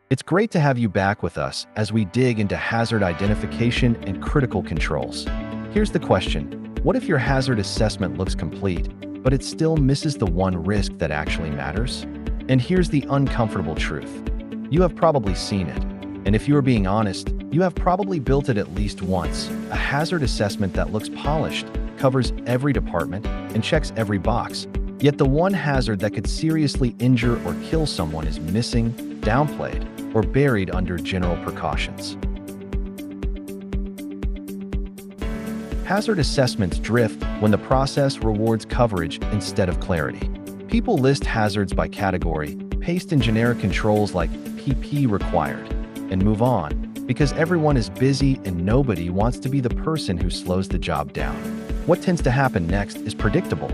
It's great to have you back with us as we dig into hazard identification and critical controls. Here's the question: what if your hazard assessment looks complete, but it still misses the one risk that actually matters? And here's the uncomfortable truth. You have probably seen it. And if you are being honest, you have probably built it at least once. A hazard assessment that looks polished, covers every department, and checks every box. Yet the one hazard that could seriously injure or kill someone is missing, downplayed, or buried under general precautions. Hazard assessments drift when the process rewards coverage instead of clarity. People list hazards by category, paste in generic controls like PP required, and move on, because everyone is busy and nobody wants to be the person who slows the job down. What tends to happen next is predictable.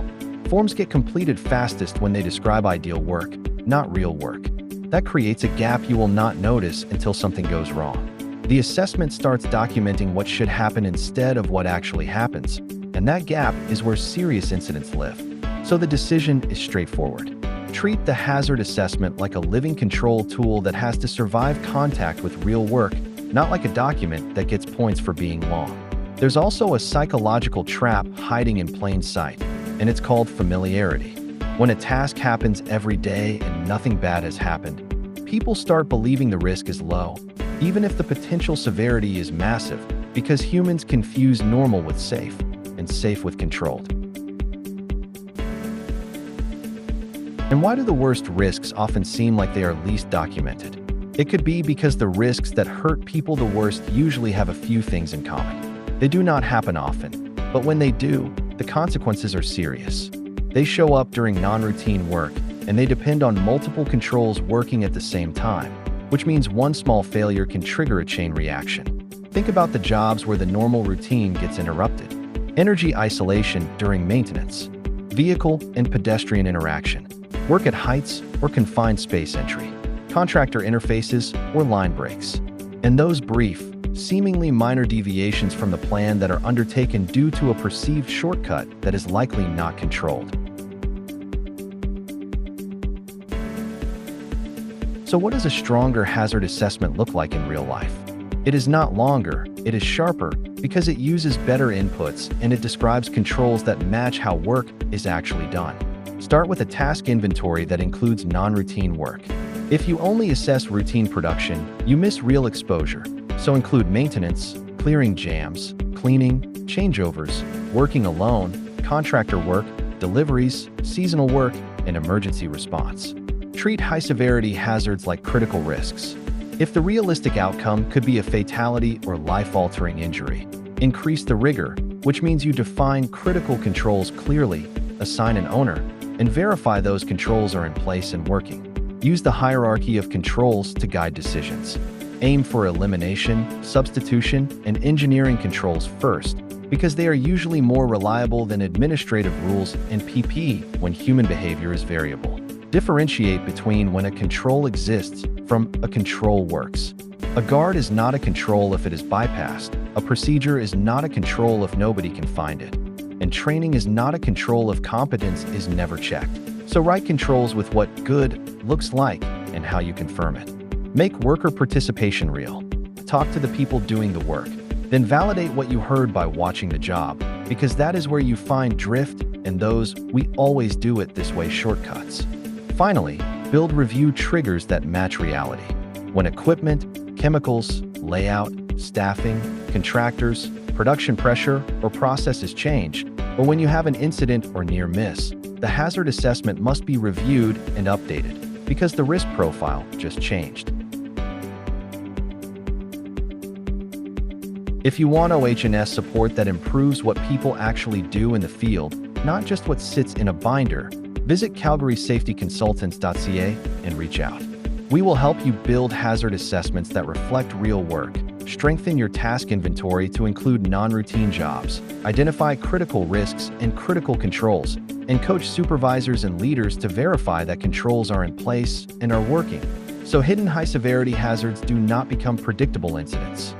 Forms get completed fastest when they describe ideal work, not real work. That creates a gap you will not notice until something goes wrong. The assessment starts documenting what should happen instead of what actually happens, and that gap is where serious incidents live. So the decision is straightforward. Treat the hazard assessment like a living control tool that has to survive contact with real work, not like a document that gets points for being long. There's also a psychological trap hiding in plain sight, and it's called familiarity. When a task happens every day and nothing bad has happened, people start believing the risk is low, even if the potential severity is massive, because humans confuse normal with safe, and safe with controlled. And why do the worst risks often seem like they are least documented? It could be because the risks that hurt people the worst usually have a few things in common. They do not happen often, but when they do, the consequences are serious. They show up during non-routine work, and they depend on multiple controls working at the same time, which means one small failure can trigger a chain reaction. Think about the jobs where the normal routine gets interrupted. Energy isolation during maintenance, vehicle and pedestrian interaction, work at heights or confined space entry, contractor interfaces or line breaks. And those brief, seemingly minor deviations from the plan that are undertaken due to a perceived shortcut that is likely not controlled. So what does a stronger hazard assessment look like in real life? It is not longer, it is sharper, because it uses better inputs and it describes controls that match how work is actually done. Start with a task inventory that includes non-routine work. If you only assess routine production, you miss real exposure. So include maintenance, clearing jams, cleaning, changeovers, working alone, contractor work, deliveries, seasonal work, and emergency response. Treat high-severity hazards like critical risks. If the realistic outcome could be a fatality or life-altering injury, increase the rigor, which means you define critical controls clearly, assign an owner, and verify those controls are in place and working. Use the hierarchy of controls to guide decisions. Aim for elimination, substitution, and engineering controls first, because they are usually more reliable than administrative rules and PP when human behavior is variable. Differentiate between when a control exists from a control works. A guard is not a control if it is bypassed. A procedure is not a control if nobody can find it. And training is not a control if competence is never checked. So write controls with what good looks like and how you confirm it. Make worker participation real. Talk to the people doing the work. Then validate what you heard by watching the job, because that is where you find drift and those "we always do it this way" shortcuts. Finally, build review triggers that match reality. When equipment, chemicals, layout, staffing, contractors, production pressure, or processes change, or when you have an incident or near miss, the hazard assessment must be reviewed and updated, because the risk profile just changed. If you want OH&S support that improves what people actually do in the field, not just what sits in a binder, visit calgarysafetyconsultants.ca and reach out. We will help you build hazard assessments that reflect real work, strengthen your task inventory to include non-routine jobs, identify critical risks and critical controls, and coach supervisors and leaders to verify that controls are in place and are working, so hidden high-severity hazards do not become predictable incidents.